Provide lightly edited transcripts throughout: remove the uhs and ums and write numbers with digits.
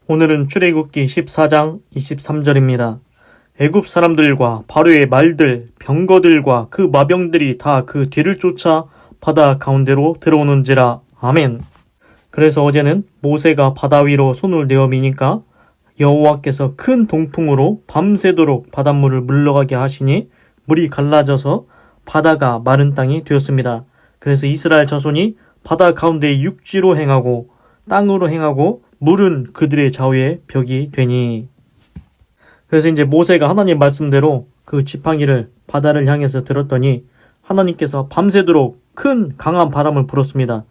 오늘은 출애굽기 14장 23절입니다. 애굽 사람들과 바로의 말들, 병거들과 그 마병들이 다 그 뒤를 쫓아 바다 가운데로 들어오는지라. 아멘. 그래서 어제는 모세가 바다 위로 손을 내어 미니까 여호와께서 큰 동풍으로 밤새도록 바닷물을 물러가게 하시니 물이 갈라져서 바다가 마른 땅이 되었습니다. 그래서 이스라엘 자손이 바다 가운데 육지로 행하고 땅으로 행하고 물은 그들의 좌우에 벽이 되니. 그래서 이제 모세가 하나님 말씀대로 그 지팡이를 바다를 향해서 들었더니 하나님께서 밤새도록 큰 강한 바람을 불었습니다.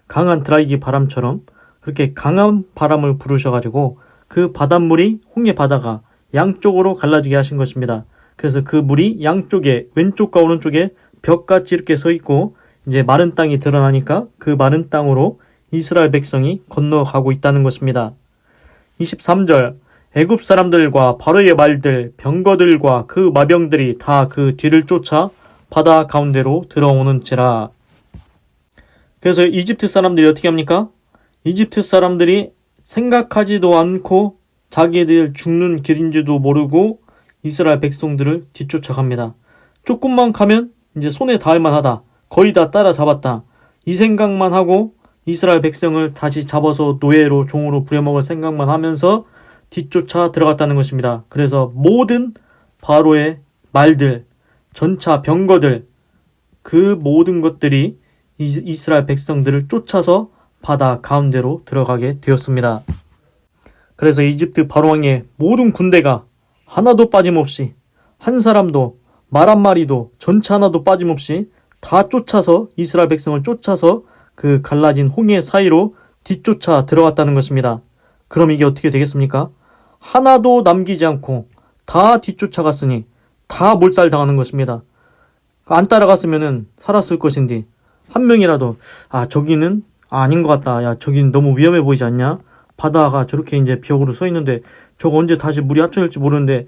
강한 드라이기 바람처럼 그렇게 강한 바람을 부르셔가지고 그 바닷물이 홍해 바다가 양쪽으로 갈라지게 하신 것입니다. 그래서 그 물이 양쪽에 왼쪽과 오른쪽에 벽같이 이렇게 서 있고 이제 마른 땅이 드러나니까 그 마른 땅으로 이스라엘 백성이 건너가고 있다는 것입니다. 23절 애굽 사람들과 바로의 말들, 병거들과 그 마병들이 다 그 뒤를 쫓아 바다 가운데로 들어오는지라. 그래서 이집트 사람들이 어떻게 합니까? 이집트 사람들이 생각하지도 않고 자기들 죽는 길인지도 모르고 이스라엘 백성들을 뒤쫓아갑니다. 조금만 가면 이제 손에 닿을 만하다. 거의 다 따라잡았다. 이 생각만 하고 이스라엘 백성을 다시 잡아서 노예로 종으로 부려먹을 생각만 하면서 뒤쫓아 들어갔다는 것입니다. 그래서 모든 바로의 말들, 전차 병거들, 그 모든 것들이 이스라엘 백성들을 쫓아서 바다 가운데로 들어가게 되었습니다. 그래서 이집트 바로왕의 모든 군대가 하나도 빠짐없이, 한 사람도 말 한 마리도 전차 하나도 빠짐없이 다 쫓아서 이스라엘 백성을 쫓아서 그 갈라진 홍해 사이로 뒤쫓아 들어갔다는 것입니다. 그럼 이게 어떻게 되겠습니까? 하나도 남기지 않고 다 뒤쫓아갔으니 다 몰살당하는 것입니다. 안 따라갔으면 살았을 것인데 한 명이라도 저기는 아닌 것 같다. 야, 저기는 너무 위험해 보이지 않냐? 바다가 저렇게 이제 벽으로 서 있는데 저거 언제 다시 물이 합쳐질지 모르는데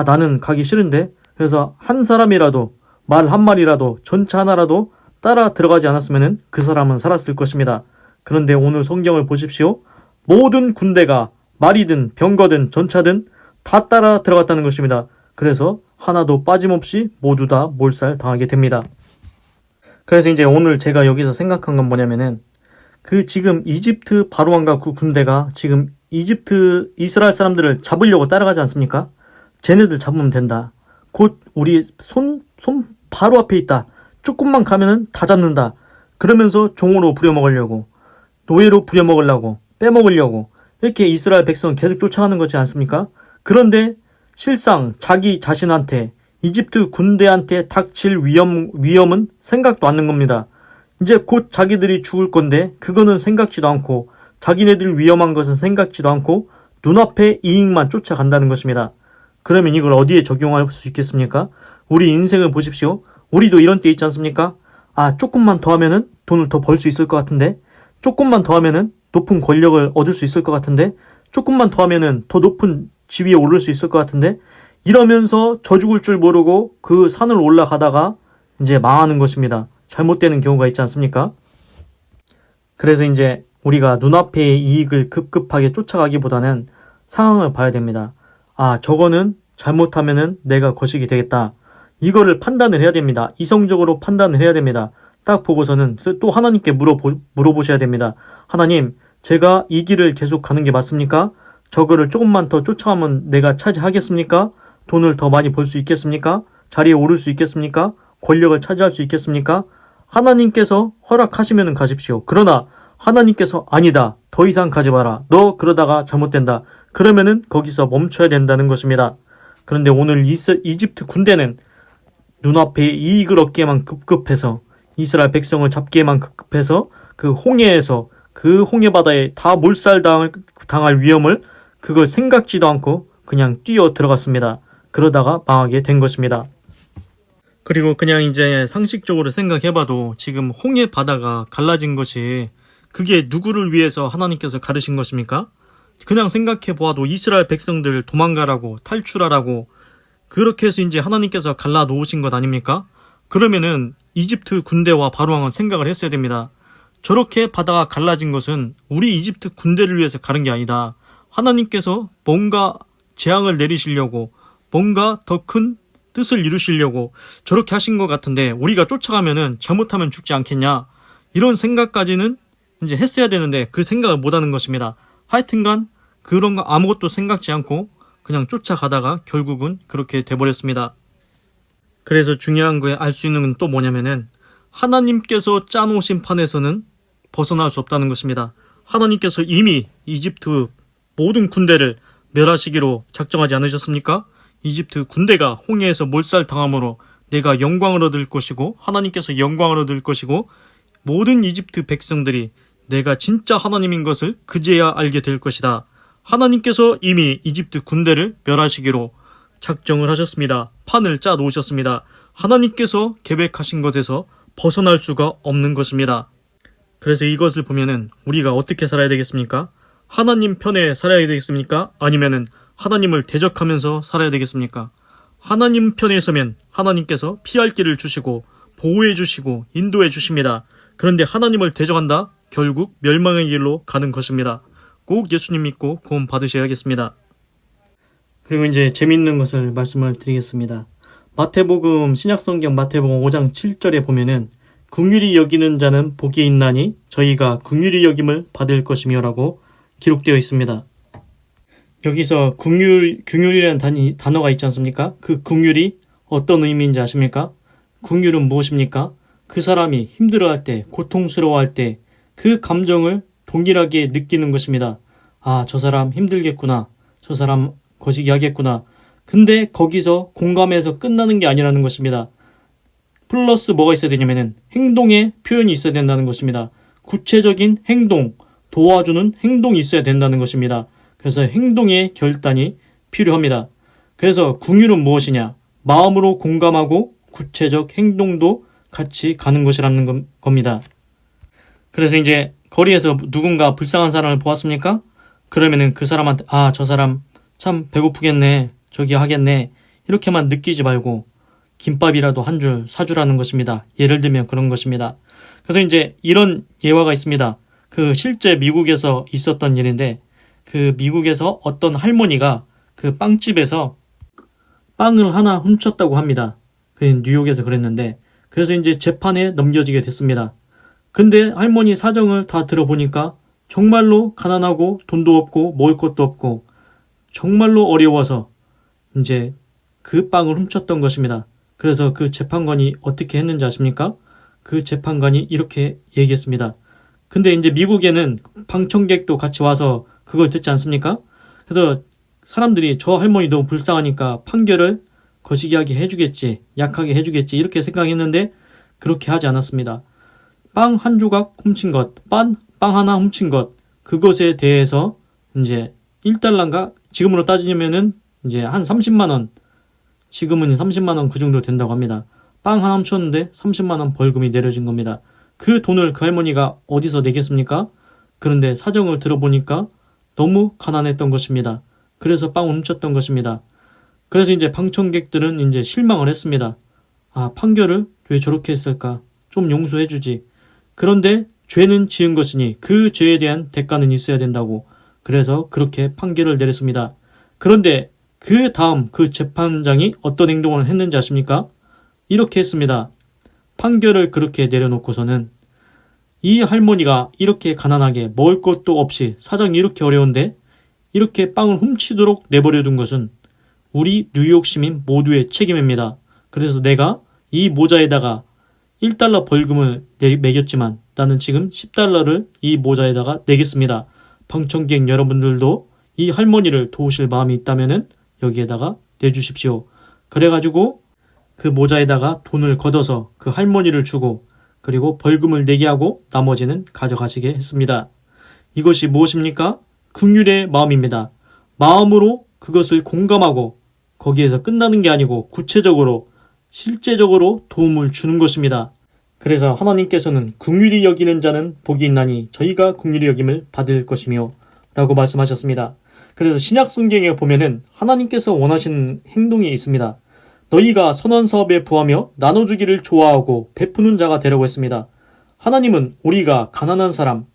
나는 가기 싫은데. 그래서 한 사람이라도 말 한 마리라도 전차 하나라도 따라 들어가지 않았으면 그 사람은 살았을 것입니다. 그런데 오늘 성경을 보십시오. 모든 군대가 말이든 병거든 전차든 다 따라 들어갔다는 것입니다. 그래서 하나도 빠짐없이 모두 다 몰살당하게 됩니다. 그래서 이제 오늘 제가 여기서 생각한 건 뭐냐면은 그 지금 이집트 바로왕과 그 군대가 지금 이집트 이스라엘 사람들을 잡으려고 따라가지 않습니까? 쟤네들 잡으면 된다. 곧 우리 손 바로 앞에 있다. 조금만 가면은 다 잡는다. 그러면서 종으로 부려먹으려고, 노예로 부려먹으려고, 빼먹으려고 이렇게 이스라엘 백성은 계속 쫓아가는 거지 않습니까? 그런데 실상 자기 자신한테 이집트 군대한테 닥칠 위험은 생각도 않는 겁니다. 이제 곧 자기들이 죽을 건데 그거는 생각지도 않고 자기네들 위험한 것은 생각지도 않고 눈앞에 이익만 쫓아간다는 것입니다. 그러면 이걸 어디에 적용할 수 있겠습니까? 우리 인생을 보십시오. 우리도 이런 때 있지 않습니까? 조금만 더 하면은 돈을 더 벌 수 있을 것 같은데, 조금만 더 하면은 높은 권력을 얻을 수 있을 것 같은데, 조금만 더 하면은 더 높은 지위에 오를 수 있을 것 같은데, 이러면서 저 죽을 줄 모르고 그 산을 올라가다가 이제 망하는 것입니다. 잘못되는 경우가 있지 않습니까? 그래서 이제 우리가 눈앞의 이익을 급급하게 쫓아가기보다는 상황을 봐야 됩니다. 저거는 잘못하면은 내가 거식이 되겠다. 이거를 판단을 해야 됩니다. 이성적으로 판단을 해야 됩니다. 딱 보고서는 또 하나님께 물어보셔야 됩니다. 하나님, 제가 이 길을 계속 가는 게 맞습니까? 저거를 조금만 더 쫓아가면 내가 차지하겠습니까? 돈을 더 많이 벌 수 있겠습니까? 자리에 오를 수 있겠습니까? 권력을 차지할 수 있겠습니까? 하나님께서 허락하시면 가십시오. 그러나 하나님께서 아니다. 더 이상 가지 마라. 너 그러다가 잘못된다. 그러면은 거기서 멈춰야 된다는 것입니다. 그런데 오늘 이집트 군대는 눈앞에 이익을 얻기에만 급급해서 이스라엘 백성을 잡기에만 급급해서 그 홍해에서 그 홍해 바다에 다 몰살당할 위험을 그걸 생각지도 않고 그냥 뛰어 들어갔습니다. 그러다가 망하게 된 것입니다. 그리고 그냥 이제 상식적으로 생각해봐도 지금 홍해 바다가 갈라진 것이 그게 누구를 위해서 하나님께서 가르신 것입니까? 그냥 생각해보아도 이스라엘 백성들 도망가라고 탈출하라고 그렇게 해서 이제 하나님께서 갈라 놓으신 것 아닙니까? 그러면은 이집트 군대와 바로왕은 생각을 했어야 됩니다. 저렇게 바다가 갈라진 것은 우리 이집트 군대를 위해서 가른 게 아니다. 하나님께서 뭔가 재앙을 내리시려고 뭔가 더 큰 뜻을 이루시려고 저렇게 하신 것 같은데 우리가 쫓아가면은 잘못하면 죽지 않겠냐 이런 생각까지는 이제 했어야 되는데 그 생각을 못하는 것입니다. 하여튼간 그런 거 아무것도 생각지 않고 그냥 쫓아가다가 결국은 그렇게 돼버렸습니다. 그래서 중요한 거에 알 수 있는 건 또 뭐냐면은 하나님께서 짜놓으신 판에서는 벗어날 수 없다는 것입니다. 하나님께서 이미 이집트 모든 군대를 멸하시기로 작정하지 않으셨습니까? 이집트 군대가 홍해에서 몰살당함으로 내가 영광을 얻을 것이고 하나님께서 영광을 얻을 것이고 모든 이집트 백성들이 내가 진짜 하나님인 것을 그제야 알게 될 것이다. 하나님께서 이미 이집트 군대를 멸하시기로 작정을 하셨습니다. 판을 짜 놓으셨습니다. 하나님께서 계획하신 것에서 벗어날 수가 없는 것입니다. 그래서 이것을 보면은 우리가 어떻게 살아야 되겠습니까? 하나님 편에 살아야 되겠습니까? 아니면은 하나님을 대적하면서 살아야 되겠습니까? 하나님 편에 서면 하나님께서 피할 길을 주시고 보호해 주시고 인도해 주십니다. 그런데 하나님을 대적한다? 결국 멸망의 길로 가는 것입니다. 꼭 예수님 믿고 구원 받으셔야겠습니다. 그리고 이제 재밌는 것을 말씀을 드리겠습니다. 마태복음 신약성경 마태복음 5장 7절에 보면은 긍휼히 여기는 자는 복이 있나니 저희가 긍휼히 여김을 받을 것이며 라고 기록되어 있습니다. 여기서 긍휼이라는 단어가 있지 않습니까? 그 긍휼이 어떤 의미인지 아십니까? 긍휼은 무엇입니까? 그 사람이 힘들어할 때, 고통스러워할 때 그 감정을 동일하게 느끼는 것입니다. 아, 저 사람 힘들겠구나. 저 사람 거시기 하겠구나. 근데 거기서 공감해서 끝나는 게 아니라는 것입니다. 플러스 뭐가 있어야 되냐면은 행동의 표현이 있어야 된다는 것입니다. 구체적인 행동, 도와주는 행동이 있어야 된다는 것입니다. 그래서 행동의 결단이 필요합니다. 그래서 긍휼은 무엇이냐? 마음으로 공감하고 구체적 행동도 같이 가는 것이라는 겁니다. 그래서 이제 거리에서 누군가 불쌍한 사람을 보았습니까? 그러면은 그 사람한테 아, 저 사람 참 배고프겠네, 저기 하겠네 이렇게만 느끼지 말고 김밥이라도 한 줄 사주라는 것입니다. 예를 들면 그런 것입니다. 그래서 이제 이런 예화가 있습니다. 그 실제 미국에서 있었던 일인데 그 미국에서 어떤 할머니가 그 빵집에서 빵을 하나 훔쳤다고 합니다. 그 뉴욕에서 그랬는데 그래서 이제 재판에 넘겨지게 됐습니다. 근데 할머니 사정을 다 들어보니까 정말로 가난하고 돈도 없고 먹을 것도 없고 정말로 어려워서 이제 그 빵을 훔쳤던 것입니다. 그래서 그 재판관이 어떻게 했는지 아십니까? 그 재판관이 이렇게 얘기했습니다. 근데 이제 미국에는 방청객도 같이 와서 그걸 듣지 않습니까? 그래서 사람들이 저 할머니 너무 불쌍하니까 판결을 거시기하게 해주겠지, 약하게 해주겠지 이렇게 생각했는데 그렇게 하지 않았습니다. 빵 한 조각 훔친 것, 빵 하나 훔친 것, 그것에 대해서 이제 1달러인가? 지금으로 따지면은 이제 한 30만원, 지금은 30만원 그 정도 된다고 합니다. 빵 하나 훔쳤는데 30만원 벌금이 내려진 겁니다. 그 돈을 그 할머니가 어디서 내겠습니까? 그런데 사정을 들어보니까 너무 가난했던 것입니다. 그래서 빵을 훔쳤던 것입니다. 그래서 이제 방청객들은 이제 실망을 했습니다. 아, 판결을 왜 저렇게 했을까? 좀 용서해주지. 그런데 죄는 지은 것이니 그 죄에 대한 대가는 있어야 된다고. 그래서 그렇게 판결을 내렸습니다. 그런데 그 다음 그 재판장이 어떤 행동을 했는지 아십니까? 이렇게 했습니다. 판결을 그렇게 내려놓고서는 이 할머니가 이렇게 가난하게 먹을 것도 없이 사정이 이렇게 어려운데 이렇게 빵을 훔치도록 내버려둔 것은 우리 뉴욕 시민 모두의 책임입니다. 그래서 내가 이 모자에다가 1달러 벌금을 매겼지만 나는 지금 10달러를 이 모자에다가 내겠습니다. 방청객 여러분들도 이 할머니를 도우실 마음이 있다면 여기에다가 내주십시오. 그래가지고 그 모자에다가 돈을 걷어서 그 할머니를 주고 그리고 벌금을 내게 하고 나머지는 가져가시게 했습니다. 이것이 무엇입니까? 긍휼의 마음입니다. 마음으로 그것을 공감하고 거기에서 끝나는 게 아니고 구체적으로 실제적으로 도움을 주는 것입니다. 그래서 하나님께서는 긍휼히 여기는 자는 복이 있나니 저희가 긍휼히 여김을 받을 것이며 라고 말씀하셨습니다. 그래서 신약 성경에 보면은 하나님께서 원하시는 행동이 있습니다. 너희가 선한 사업에 부하며 나눠주기를 좋아하고 베푸는 자가 되라고 했습니다. 하나님은 우리가 가난한 사람,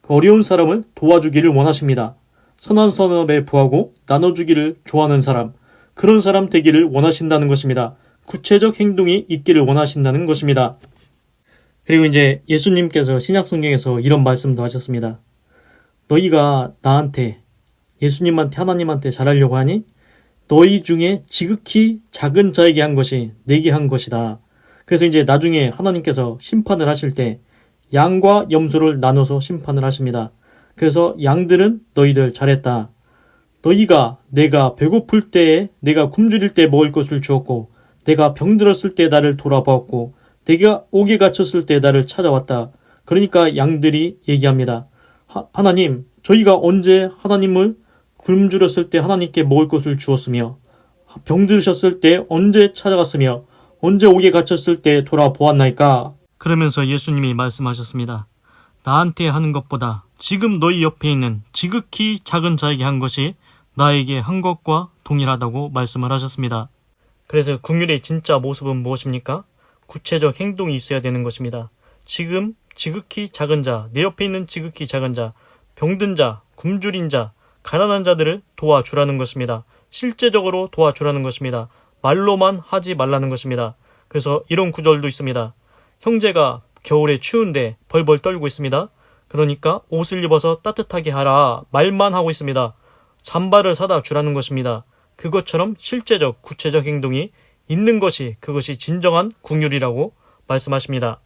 어려운 사람을 도와주기를 원하십니다. 선한 선업에 부하고 나눠주기를 좋아하는 사람, 그런 사람 되기를 원하신다는 것입니다. 구체적 행동이 있기를 원하신다는 것입니다. 그리고 이제 예수님께서 신약성경에서 이런 말씀도 하셨습니다. 너희가 나한테, 예수님한테, 하나님한테 잘하려고 하니 너희 중에 지극히 작은 자에게 한 것이 내게 한 것이다. 그래서 이제 나중에 하나님께서 심판을 하실 때 양과 염소를 나눠서 심판을 하십니다. 그래서 양들은 너희들 잘했다. 너희가 내가 배고플 때에, 내가 굶주릴 때 먹을 것을 주었고, 내가 병들었을 때 나를 돌아보았고, 내가 옥에 갇혔을 때 나를 찾아왔다. 그러니까 양들이 얘기합니다. 하나님, 저희가 언제 하나님을 굶주렸을 때 하나님께 먹을 것을 주었으며, 병들으셨을 때 언제 찾아갔으며, 언제 옥에 갇혔을 때 돌아보았나이까? 그러면서 예수님이 말씀하셨습니다. 나한테 하는 것보다 지금 너희 옆에 있는 지극히 작은 자에게 한 것이 나에게 한 것과 동일하다고 말씀을 하셨습니다. 그래서 긍휼의 진짜 모습은 무엇입니까? 구체적 행동이 있어야 되는 것입니다. 지금 지극히 작은 자, 내 옆에 있는 지극히 작은 자, 병든 자, 굶주린 자, 가난한 자들을 도와주라는 것입니다. 실제적으로 도와주라는 것입니다. 말로만 하지 말라는 것입니다. 그래서 이런 구절도 있습니다. 형제가 겨울에 추운데 벌벌 떨고 있습니다. 그러니까 옷을 입어서 따뜻하게 하라 말만 하고 있습니다. 잠바를 사다 주라는 것입니다. 그것처럼 실제적 구체적 행동이 있는 것이, 그것이 진정한 긍휼이라고 말씀하십니다.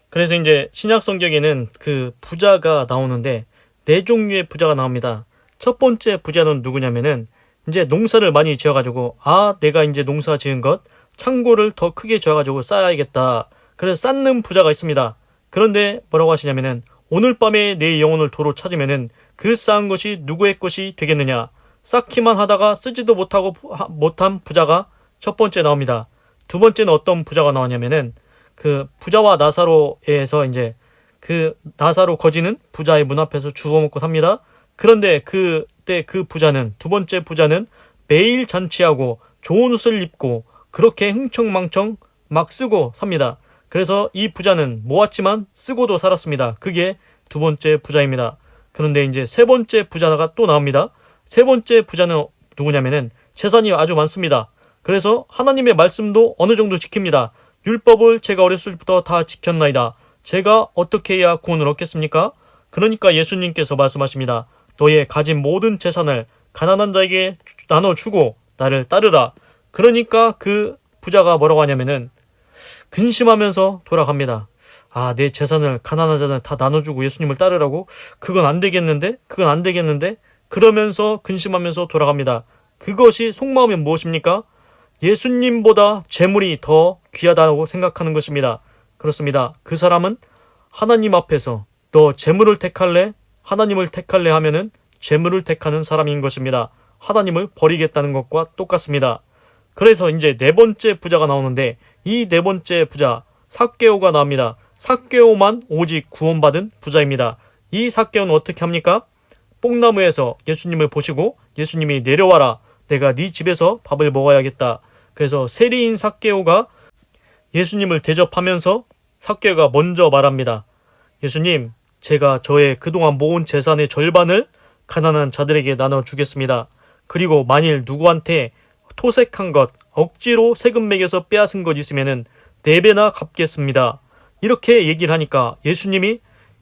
그래서 이제 신약 성경에는 그 부자가 나오는데 네 종류의 부자가 나옵니다. 첫 번째 부자는 누구냐면은 이제 농사를 많이 지어가지고 내가 이제 농사 지은 것 창고를 더 크게 지어가지고 쌓아야겠다. 그래서 쌓는 부자가 있습니다. 그런데 뭐라고 하시냐면은 오늘 밤에 내 영혼을 도로 찾으면은 그 쌓은 것이 누구의 것이 되겠느냐. 쌓기만 하다가 쓰지도 못한 부자가 첫 번째 나옵니다. 두 번째는 어떤 부자가 나오냐면은 그 부자와 나사로에서 이제 그 나사로 거지는 부자의 문 앞에서 주워 먹고 삽니다. 그런데 그때 그 부자는, 두 번째 부자는 매일 잔치하고 좋은 옷을 입고 그렇게 흥청망청 막 쓰고 삽니다. 그래서 이 부자는 모았지만 쓰고도 살았습니다. 그게 두 번째 부자입니다. 그런데 이제 세 번째 부자가 또 나옵니다. 세 번째 부자는 누구냐면은 재산이 아주 많습니다. 그래서 하나님의 말씀도 어느 정도 지킵니다. 율법을 제가 어렸을 때부터 다 지켰나이다. 제가 어떻게 해야 구원을 얻겠습니까? 그러니까 예수님께서 말씀하십니다. 너의 가진 모든 재산을 가난한 자에게 나눠주고 나를 따르라. 그러니까 그 부자가 뭐라고 하냐면은 근심하면서 돌아갑니다. 내 재산을 가난한 자들 다 나눠주고 예수님을 따르라고? 그건 안 되겠는데? 그러면서 근심하면서 돌아갑니다. 그것이 속마음이 무엇입니까? 예수님보다 재물이 더 귀하다고 생각하는 것입니다. 그렇습니다. 그 사람은 하나님 앞에서 너 재물을 택할래? 하나님을 택할래 하면은 재물을 택하는 사람인 것입니다. 하나님을 버리겠다는 것과 똑같습니다. 그래서 이제 네 번째 부자가 나오는데 이 네 번째 부자 삭개오가 나옵니다. 삭개오만 오직 구원받은 부자입니다. 이 삭개오는 어떻게 합니까? 뽕나무에서 예수님을 보시고 예수님이 내려와라. 내가 네 집에서 밥을 먹어야겠다. 그래서 세리인 삭개오가 예수님을 대접하면서 삭개오가 먼저 말합니다. 예수님, 제가 저의 그동안 모은 재산의 절반을 가난한 자들에게 나눠주겠습니다. 그리고 만일 누구한테 토색한 것, 억지로 세금 매겨서 빼앗은 것 있으면은 4배나 갚겠습니다. 이렇게 얘기를 하니까 예수님이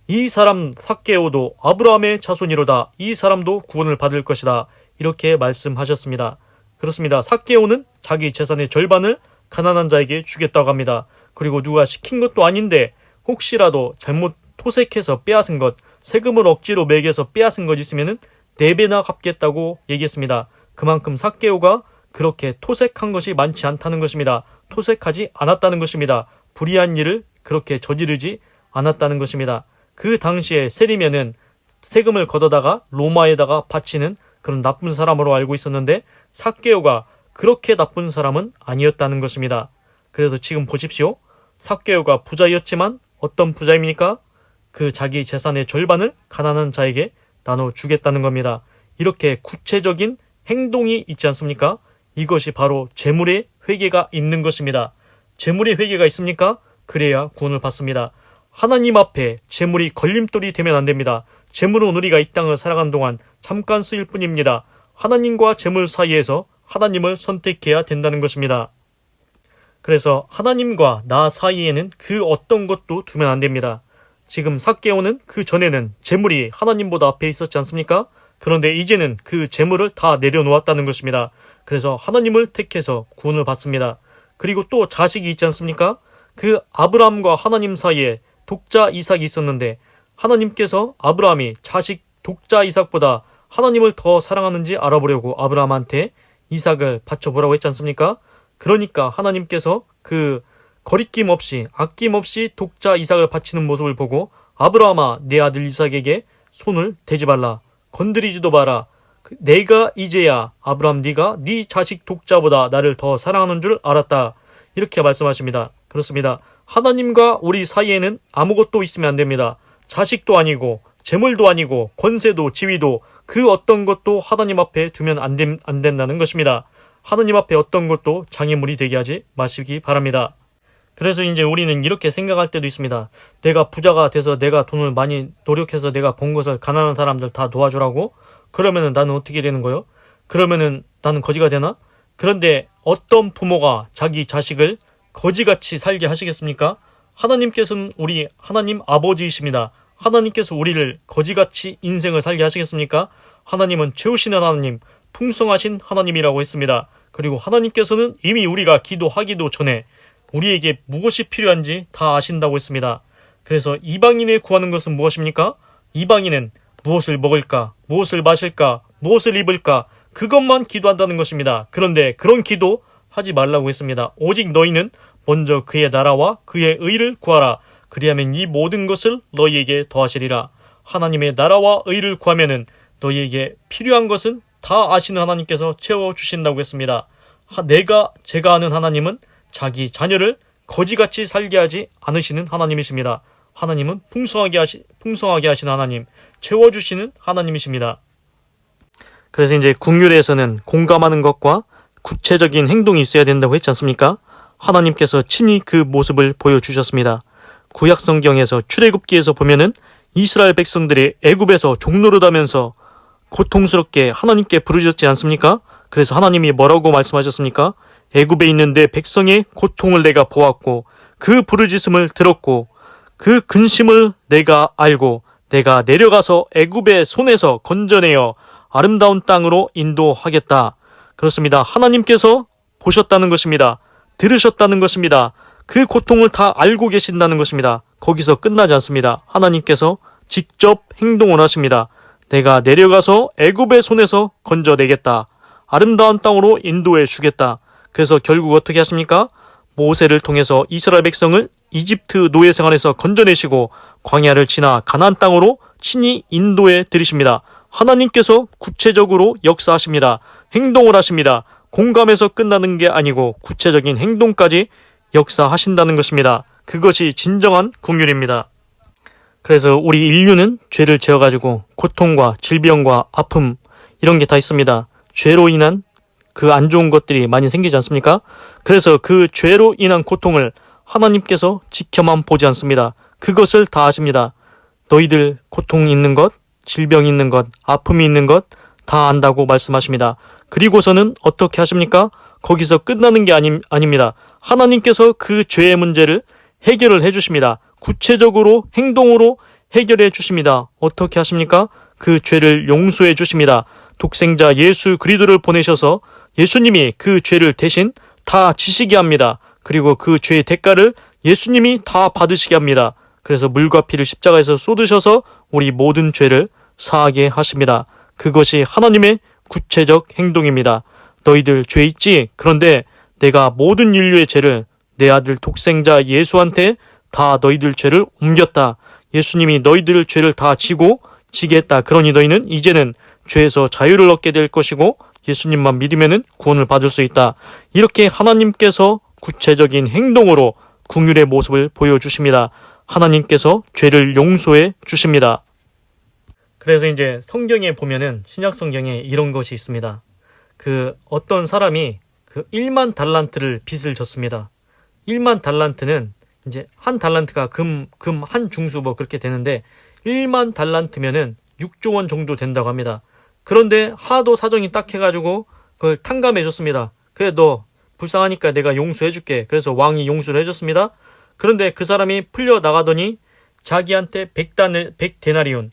이 사람 삭개오도 아브라함의 자손이로다. 이 사람도 구원을 받을 것이다. 이렇게 말씀하셨습니다. 그렇습니다. 삭개오는 자기 재산의 절반을 가난한 자에게 주겠다고 합니다. 그리고 누가 시킨 것도 아닌데 혹시라도 잘못 토색해서 빼앗은 것, 세금을 억지로 매겨서 빼앗은 것 있으면은 4배나 갚겠다고 얘기했습니다. 그만큼 삭개오가 그렇게 토색한 것이 많지 않다는 것입니다. 토색하지 않았다는 것입니다. 불의한 일을 그렇게 저지르지 않았다는 것입니다. 그 당시에 세리면은 세금을 걷어다가 로마에다가 바치는 그런 나쁜 사람으로 알고 있었는데 삭개오가 그렇게 나쁜 사람은 아니었다는 것입니다. 그래서 지금 보십시오. 삭개오가 부자였지만 어떤 부자입니까? 그 자기 재산의 절반을 가난한 자에게 나눠주겠다는 겁니다. 이렇게 구체적인 행동이 있지 않습니까? 이것이 바로 재물의 회개가 있는 것입니다. 재물의 회개가 있습니까? 그래야 구원을 받습니다. 하나님 앞에 재물이 걸림돌이 되면 안 됩니다. 재물은 우리가 이 땅을 살아간 동안 잠깐 쓰일 뿐입니다. 하나님과 재물 사이에서 하나님을 선택해야 된다는 것입니다. 그래서 하나님과 나 사이에는 그 어떤 것도 두면 안 됩니다. 지금 삭개오는 그 전에는 재물이 하나님보다 앞에 있었지 않습니까? 그런데 이제는 그 재물을 다 내려놓았다는 것입니다. 그래서 하나님을 택해서 구원을 받습니다. 그리고 또 자식이 있지 않습니까? 그 아브라함과 하나님 사이에 독자 이삭이 있었는데 하나님께서 아브라함이 자식 독자 이삭보다 하나님을 더 사랑하는지 알아보려고 아브라함한테 이삭을 바쳐보라고 했지 않습니까? 그러니까 하나님께서 그 거리낌 없이 아낌없이 독자 이삭을 바치는 모습을 보고 아브라함아 내 아들 이삭에게 손을 대지 말라. 건드리지도 마라. 내가 이제야 아브라함 네가 네 자식 독자보다 나를 더 사랑하는 줄 알았다. 이렇게 말씀하십니다. 그렇습니다. 하나님과 우리 사이에는 아무것도 있으면 안 됩니다. 자식도 아니고 재물도 아니고 권세도 지위도 그 어떤 것도 하나님 앞에 두면 안 된다는 것입니다. 하나님 앞에 어떤 것도 장애물이 되게 하지 마시기 바랍니다. 그래서 이제 우리는 이렇게 생각할 때도 있습니다. 내가 부자가 돼서 내가 돈을 많이 노력해서 내가 번 것을 가난한 사람들 다 도와주라고? 그러면은 나는 어떻게 되는 거요? 그러면은 나는 거지가 되나? 그런데 어떤 부모가 자기 자식을 거지같이 살게 하시겠습니까? 하나님께서는 우리 하나님 아버지이십니다. 하나님께서 우리를 거지같이 인생을 살게 하시겠습니까? 하나님은 채우시는 하나님, 풍성하신 하나님이라고 했습니다. 그리고 하나님께서는 이미 우리가 기도하기도 전에 우리에게 무엇이 필요한지 다 아신다고 했습니다. 그래서 이방인을 구하는 것은 무엇입니까? 이방인은 무엇을 먹을까, 무엇을 마실까, 무엇을 입을까 그것만 기도한다는 것입니다. 그런데 그런 기도 하지 말라고 했습니다. 오직 너희는 먼저 그의 나라와 그의 의를 구하라. 그리하면 이 모든 것을 너희에게 더하시리라. 하나님의 나라와 의를 구하면은 너희에게 필요한 것은 다 아시는 하나님께서 채워주신다고 했습니다. 제가 아는 하나님은 자기 자녀를 거지같이 살게 하지 않으시는 하나님이십니다. 하나님은 풍성하게 하시는 하나님, 채워주시는 하나님이십니다. 그래서 이제 국률에서는 공감하는 것과 구체적인 행동이 있어야 된다고 했지 않습니까? 하나님께서 친히 그 모습을 보여주셨습니다. 구약 성경에서 출애굽기에서 보면은 이스라엘 백성들이 애굽에서 종노릇하면서 고통스럽게 하나님께 부르짖지 않습니까? 그래서 하나님이 뭐라고 말씀하셨습니까? 애굽에 있는 내 백성의 고통을 내가 보았고 그 부르짖음을 들었고 그 근심을 내가 알고 내가 내려가서 애굽의 손에서 건져내어 아름다운 땅으로 인도하겠다. 그렇습니다. 하나님께서 보셨다는 것입니다. 들으셨다는 것입니다. 그 고통을 다 알고 계신다는 것입니다. 거기서 끝나지 않습니다. 하나님께서 직접 행동을 하십니다. 내가 내려가서 애굽의 손에서 건져내겠다. 아름다운 땅으로 인도해 주겠다. 그래서 결국 어떻게 하십니까? 모세를 통해서 이스라엘 백성을 이집트 노예 생활에서 건져내시고 광야를 지나 가나안 땅으로 친히 인도해 들이십니다. 하나님께서 구체적으로 역사하십니다. 행동을 하십니다. 공감에서 끝나는 게 아니고 구체적인 행동까지 역사하신다는 것입니다. 그것이 진정한 긍휼입니다. 그래서 우리 인류는 죄를 지어가지고 고통과 질병과 아픔 이런 게 다 있습니다. 죄로 인한 그 안 좋은 것들이 많이 생기지 않습니까? 그래서 그 죄로 인한 고통을 하나님께서 지켜만 보지 않습니다. 그것을 다 아십니다. 너희들 고통 있는 것, 질병 있는 것, 아픔이 있는 것 다 안다고 말씀하십니다. 그리고서는 어떻게 하십니까? 거기서 끝나는 게 아닙니다. 하나님께서 그 죄의 문제를 해결을 해주십니다. 구체적으로 행동으로 해결해 주십니다. 어떻게 하십니까? 그 죄를 용서해 주십니다. 독생자 예수 그리스도를 보내셔서 예수님이 그 죄를 대신 다 지시게 합니다. 그리고 그 죄의 대가를 예수님이 다 받으시게 합니다. 그래서 물과 피를 십자가에서 쏟으셔서 우리 모든 죄를 사하게 하십니다. 그것이 하나님의 구체적 행동입니다. 너희들 죄 있지? 그런데 내가 모든 인류의 죄를 내 아들 독생자 예수한테 다 너희들 죄를 옮겼다. 예수님이 너희들 죄를 다 지게 했다. 그러니 너희는 이제는 죄에서 자유를 얻게 될 것이고 예수님만 믿으면 구원을 받을 수 있다. 이렇게 하나님께서 구체적인 행동으로 긍휼의 모습을 보여주십니다. 하나님께서 죄를 용서해 주십니다. 그래서 이제 성경에 보면은 신약 성경에 이런 것이 있습니다. 그 어떤 사람이 그 1만 달란트를 빚을 졌습니다. 1만 달란트는 이제 한 달란트가 금 한 중수 뭐 그렇게 되는데 1만 달란트면은 6조 원 정도 된다고 합니다. 그런데 하도 사정이 딱해가지고 그걸 탕감해줬습니다. 그래 너 불쌍하니까 내가 용서해줄게. 그래서 왕이 용서를 해줬습니다. 그런데 그 사람이 풀려나가더니 자기한테 100데나리온,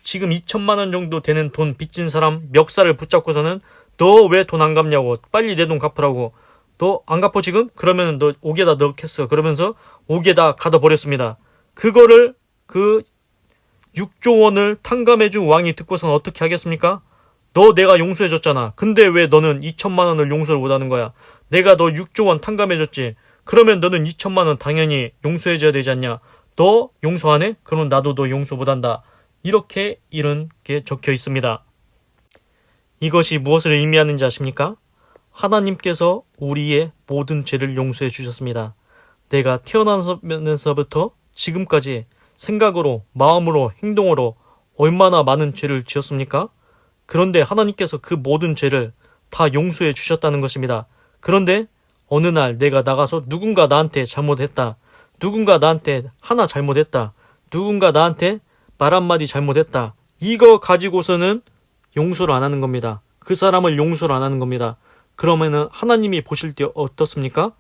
지금 2천만 원 정도 되는 돈 빚진 사람 멱살을 붙잡고서는 너 왜 돈 안 갚냐고, 빨리 내 돈 갚으라고, 너 안 갚어 지금? 그러면 너 옥에다 넣겠어. 그러면서 옥에다 가둬버렸습니다. 그거를 그 6조 원을 탕감해준 왕이 듣고서는 어떻게 하겠습니까? 너 내가 용서해줬잖아. 근데 왜 너는 2천만 원을 용서를 못하는 거야? 내가 너 6조 원 탕감해줬지. 그러면 너는 2천만 원 당연히 용서해줘야 되지 않냐? 너 용서 안 해? 그럼 나도 너 용서 못한다. 이렇게 이런 게 적혀 있습니다. 이것이 무엇을 의미하는지 아십니까? 하나님께서 우리의 모든 죄를 용서해 주셨습니다. 내가 태어나면서부터 지금까지 생각으로, 마음으로, 행동으로 얼마나 많은 죄를 지었습니까? 그런데 하나님께서 그 모든 죄를 다 용서해 주셨다는 것입니다. 그런데 어느 날 내가 나가서 누군가 나한테 잘못했다. 누군가 나한테 하나 잘못했다. 누군가 나한테 말 한마디 잘못했다. 이거 가지고서는 용서를 안 하는 겁니다. 그 사람을 용서를 안 하는 겁니다. 그러면은 하나님이 보실 때 어떻습니까?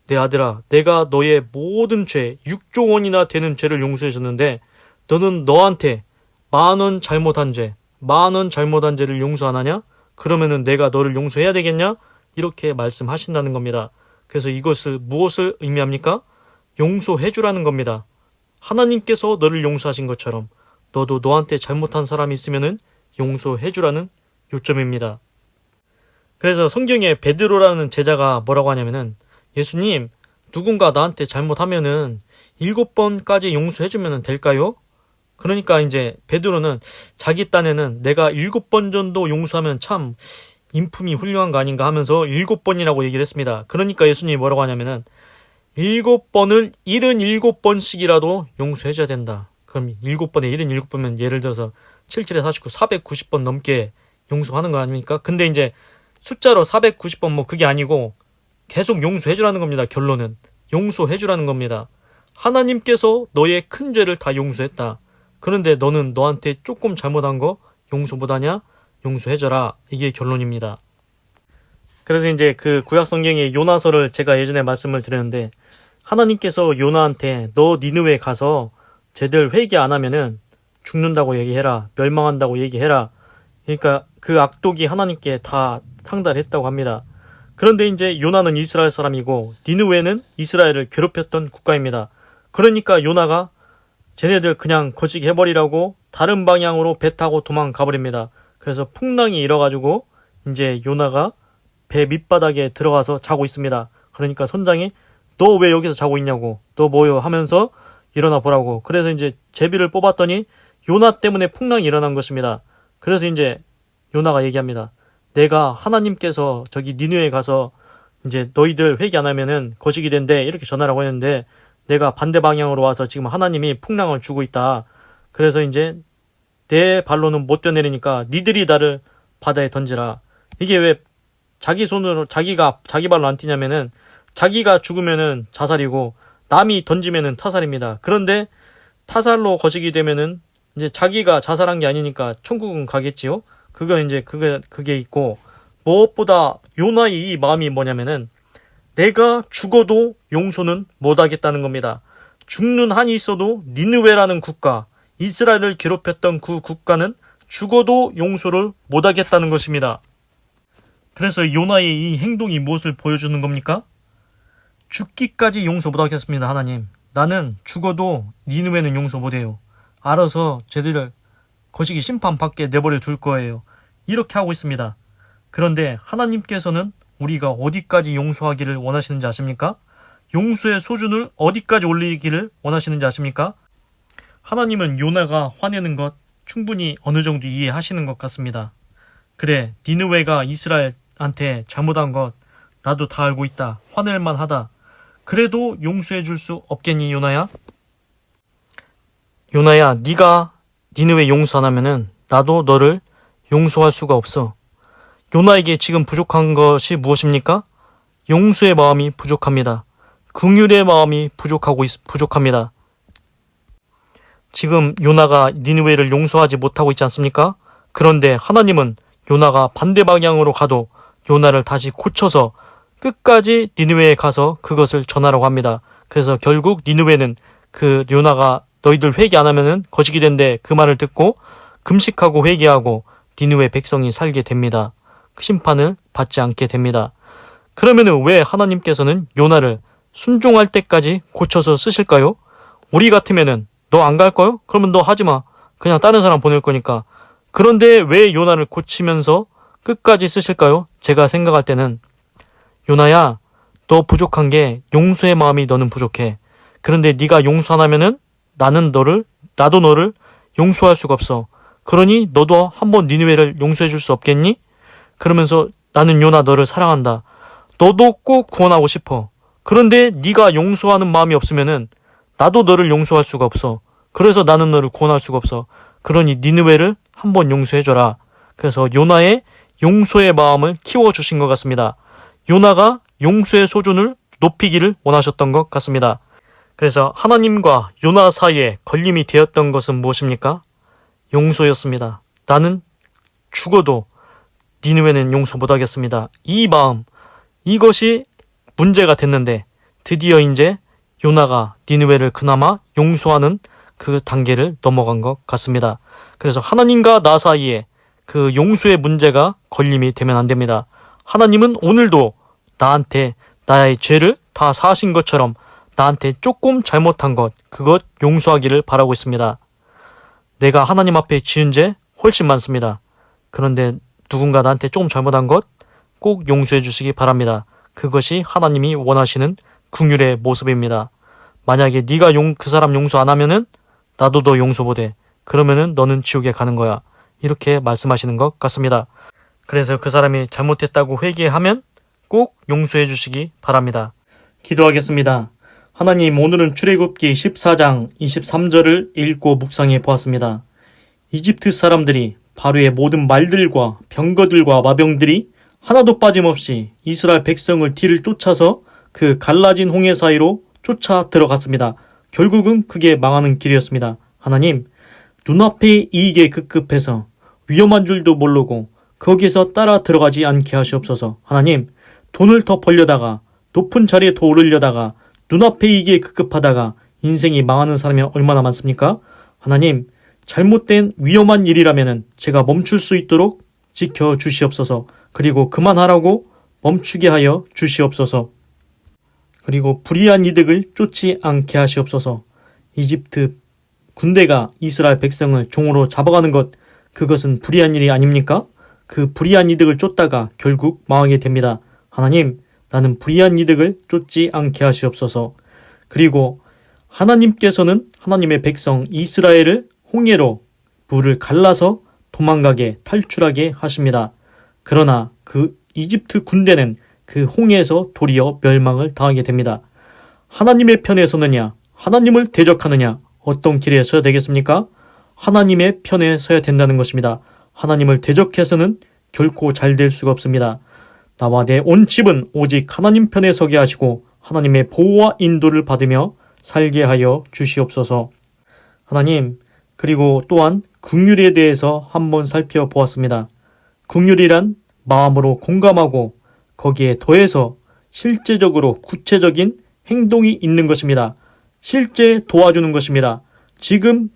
내 아들아, 내가 너의 모든 죄, 6조 원이나 되는 죄를 용서해 줬는데 너는 너한테 10,000원 잘못한 죄, 10,000원 잘못한 죄를 용서 안 하냐? 그러면은 내가 너를 용서해야 되겠냐? 이렇게 말씀하신다는 겁니다. 그래서 이것을 무엇을 의미합니까? 용서해 주라는 겁니다. 하나님께서 너를 용서하신 것처럼 너도 너한테 잘못한 사람이 있으면은 용서해 주라는 요점입니다. 그래서 성경에 베드로라는 제자가 뭐라고 하냐면은, 예수님, 누군가 나한테 잘못하면은 7번까지 용서해주면 될까요? 그러니까 이제 베드로는 자기 딴에는 내가 7번 정도 용서하면 참 인품이 훌륭한 거 아닌가 하면서 7번이라고 얘기를 했습니다. 그러니까 예수님이 뭐라고 하냐면은 7번을 77번씩이라도 용서해줘야 된다. 그럼 7번에 77번이면 예를 들어서 77에 49, 490번 넘게 용서하는 거 아닙니까? 근데 이제 숫자로 490번 뭐 그게 아니고 계속 용서해주라는 겁니다. 결론은 용서해주라는 겁니다. 하나님께서 너의 큰 죄를 다 용서했다. 그런데 너는 너한테 조금 잘못한 거 용서 못하냐? 용서해줘라. 이게 결론입니다. 그래서 이제 그 구약 성경의 요나서를 제가 예전에 말씀을 드렸는데, 하나님께서 요나한테 너 니느웨 가서 쟤들 회개 안 하면은 죽는다고 얘기해라. 멸망한다고 얘기해라. 그러니까 그 악독이 하나님께 다 상달했다고 합니다. 그런데 이제 요나는 이스라엘 사람이고 니느웨는 이스라엘을 괴롭혔던 국가입니다. 그러니까 요나가 쟤네들 그냥 거시기 해버리라고 다른 방향으로 배 타고 도망가 버립니다. 그래서 풍랑이 일어가지고 이제 요나가 배 밑바닥에 들어가서 자고 있습니다. 그러니까 선장이 너 왜 여기서 자고 있냐고, 너 뭐요 하면서 일어나 보라고. 그래서 이제 제비를 뽑았더니 요나 때문에 풍랑이 일어난 것입니다. 그래서 이제 요나가 얘기합니다. 내가 하나님께서 저기 니느웨에 가서 이제 너희들 회개 안 하면은 거시기 된대 이렇게 전하라고 했는데 내가 반대 방향으로 와서 지금 하나님이 풍랑을 주고 있다. 그래서 이제 내 발로는 못 뛰어내리니까 니들이 나를 바다에 던지라. 이게 왜 자기 손으로 자기가 자기 발로 안 뛰냐면은 자기가 죽으면은 자살이고 남이 던지면은 타살입니다. 그런데 타살로 거시기 되면은 이제 자기가 자살한 게 아니니까 천국은 가겠지요. 그건 이제 그게 있고, 무엇보다 요나의 이 마음이 뭐냐면은 내가 죽어도 용서는 못하겠다는 겁니다. 죽는 한이 있어도 니느웨라는 국가, 이스라엘을 괴롭혔던 그 국가는 죽어도 용서를 못하겠다는 것입니다. 그래서 요나의 이 행동이 무엇을 보여주는 겁니까? 죽기까지 용서 못하겠습니다. 하나님, 나는 죽어도 니느웨는 용서 못해요. 알아서 쟤들을 거시기 심판받게 내버려 둘 거예요. 이렇게 하고 있습니다. 그런데 하나님께서는 우리가 어디까지 용서하기를 원하시는지 아십니까? 용서의 수준을 어디까지 올리기를 원하시는지 아십니까? 하나님은 요나가 화내는 것 충분히 어느 정도 이해하시는 것 같습니다. 그래, 니느웨가 이스라엘한테 잘못한 것 나도 다 알고 있다. 화낼만 하다. 그래도 용서해 줄 수 없겠니, 요나야? 요나야, 네가 니느웨 용서 안 하면은 나도 너를 용서할 수가 없어. 요나에게 지금 부족한 것이 무엇입니까? 용서의 마음이 부족합니다. 긍휼의 마음이 부족합니다. 지금 요나가 니느웨를 용서하지 못하고 있지 않습니까? 그런데 하나님은 요나가 반대 방향으로 가도 요나를 다시 고쳐서 끝까지 니느웨에 가서 그것을 전하라고 합니다. 그래서 결국 니느웨는 그 요나가 너희들 회개 안 하면은 거식이 된대 그 말을 듣고 금식하고 회개하고 니느웨 백성이 살게 됩니다. 그 심판을 받지 않게 됩니다. 그러면은 왜 하나님께서는 요나를 순종할 때까지 고쳐서 쓰실까요? 우리 같으면은 너 안 갈 거요? 그러면 너 하지 마. 그냥 다른 사람 보낼 거니까. 그런데 왜 요나를 고치면서 끝까지 쓰실까요? 제가 생각할 때는 요나야, 너 부족한 게 용서의 마음이 너는 부족해. 그런데 네가 용서 안 하면은 나도 너를 용서할 수가 없어. 그러니 너도 한번 니느웨를 용서해 줄 수 없겠니? 그러면서 나는 요나 너를 사랑한다. 너도 꼭 구원하고 싶어. 그런데 네가 용서하는 마음이 없으면은 나도 너를 용서할 수가 없어. 그래서 나는 너를 구원할 수가 없어. 그러니 니느웨를 한번 용서해줘라. 그래서 요나의 용서의 마음을 키워주신 것 같습니다. 요나가 용서의 수준을 높이기를 원하셨던 것 같습니다. 그래서 하나님과 요나 사이에 걸림이 되었던 것은 무엇입니까? 용서였습니다. 나는 죽어도 니느웨는 용서 못하겠습니다. 이 마음, 이것이 문제가 됐는데 드디어 이제 요나가 니느웨를 그나마 용서하는 그 단계를 넘어간 것 같습니다. 그래서 하나님과 나 사이에 그 용서의 문제가 걸림이 되면 안 됩니다. 하나님은 오늘도 나한테 나의 죄를 다 사하신 것처럼 나한테 조금 잘못한 것, 그것 용서하기를 바라고 있습니다. 내가 하나님 앞에 지은 죄 훨씬 많습니다. 그런데 누군가 나한테 조금 잘못한 것 꼭 용서해 주시기 바랍니다. 그것이 하나님이 원하시는 긍휼의 모습입니다. 만약에 네가 그 사람 용서 안 하면은 나도 너 용서 못해. 그러면은 너는 지옥에 가는 거야. 이렇게 말씀하시는 것 같습니다. 그래서 그 사람이 잘못했다고 회개하면 꼭 용서해 주시기 바랍니다. 기도하겠습니다. 하나님, 오늘은 출애굽기 14장 23절을 읽고 묵상해 보았습니다. 이집트 사람들이 바로의 모든 말들과 병거들과 마병들이 하나도 빠짐없이 이스라엘 백성을 뒤를 쫓아서 그 갈라진 홍해 사이로 쫓아 들어갔습니다. 결국은 그게 망하는 길이었습니다. 하나님, 눈앞의 이익에 급급해서 위험한 줄도 모르고 거기에서 따라 들어가지 않게 하시옵소서. 하나님, 돈을 더 벌려다가 높은 자리에 더 오르려다가 눈앞의 이익에 급급하다가 인생이 망하는 사람이 얼마나 많습니까? 하나님, 잘못된 위험한 일이라면 제가 멈출 수 있도록 지켜주시옵소서. 그리고 그만하라고 멈추게 하여 주시옵소서. 그리고 불의한 이득을 쫓지 않게 하시옵소서. 이집트 군대가 이스라엘 백성을 종으로 잡아가는 것, 그것은 불의한 일이 아닙니까? 그 불의한 이득을 쫓다가 결국 망하게 됩니다. 하나님, 나는 불의한 이득을 쫓지 않게 하시옵소서. 그리고 하나님께서는 하나님의 백성 이스라엘을 홍해로 물을 갈라서 도망가게 탈출하게 하십니다. 그러나 그 이집트 군대는 그 홍해에서 도리어 멸망을 당하게 됩니다. 하나님의 편에 서느냐, 하나님을 대적하느냐, 어떤 길에 서야 되겠습니까? 하나님의 편에 서야 된다는 것입니다. 하나님을 대적해서는 결코 잘 될 수가 없습니다. 나와 내 온 집은 오직 하나님 편에 서게 하시고 하나님의 보호와 인도를 받으며 살게 하여 주시옵소서. 하나님, 그리고 또한 긍휼에 대해서 한번 살펴보았습니다. 긍휼이란 마음으로 공감하고 거기에 더해서 실제적으로 구체적인 행동이 있는 것입니다. 실제 도와주는 것입니다. 지금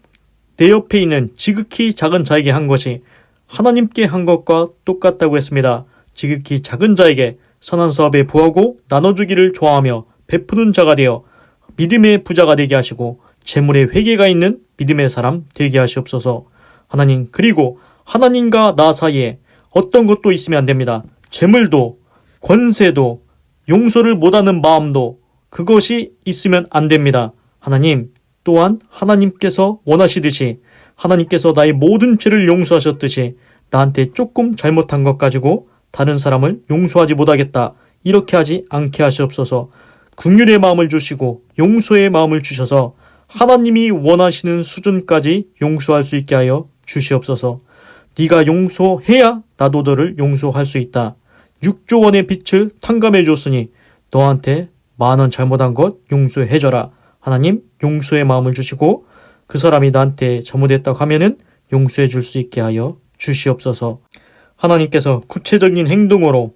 내 옆에 있는 지극히 작은 자에게 한 것이 하나님께 한 것과 똑같다고 했습니다. 지극히 작은 자에게 선한 사업에 부하고 나눠주기를 좋아하며 베푸는 자가 되어 믿음의 부자가 되게 하시고 재물에 회개가 있는 믿음의 사람 되게 하시옵소서. 하나님, 그리고 하나님과 나 사이에 어떤 것도 있으면 안 됩니다. 재물도 권세도 용서를 못하는 마음도 그것이 있으면 안 됩니다. 하나님, 또한 하나님께서 원하시듯이 하나님께서 나의 모든 죄를 용서하셨듯이 나한테 조금 잘못한 것 가지고 다른 사람을 용서하지 못하겠다, 이렇게 하지 않게 하시옵소서. 긍휼의 마음을 주시고 용서의 마음을 주셔서 하나님이 원하시는 수준까지 용서할 수 있게 하여 주시옵소서. 네가 용서해야 나도 너를 용서할 수 있다. 6조 원의 빚을 탕감해 줬으니 너한테 10,000원 잘못한 것 용서해줘라. 하나님, 용서의 마음을 주시고 그 사람이 나한테 잘못했다고 하면은 용서해 줄 수 있게 하여 주시옵소서. 하나님께서 구체적인 행동으로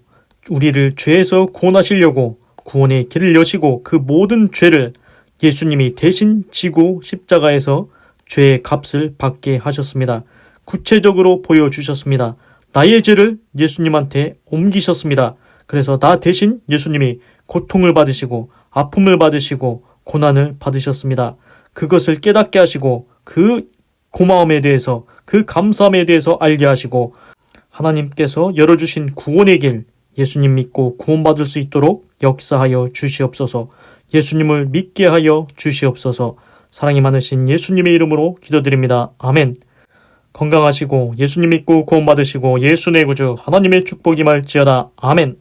우리를 죄에서 구원하시려고 구원의 길을 여시고 그 모든 죄를 예수님이 대신 지고 십자가에서 죄의 값을 받게 하셨습니다. 구체적으로 보여주셨습니다. 나의 죄를 예수님한테 옮기셨습니다. 그래서 나 대신 예수님이 고통을 받으시고 아픔을 받으시고 고난을 받으셨습니다. 그것을 깨닫게 하시고 그 고마움에 대해서 그 감사함에 대해서 알게 하시고 하나님께서 열어주신 구원의 길 예수님 믿고 구원받을 수 있도록 역사하여 주시옵소서. 예수님을 믿게 하여 주시옵소서. 사랑이 많으신 예수님의 이름으로 기도드립니다. 아멘. 건강하시고 예수님 믿고 구원받으시고 예수 내 구주 하나님의 축복이 말지어다. 아멘.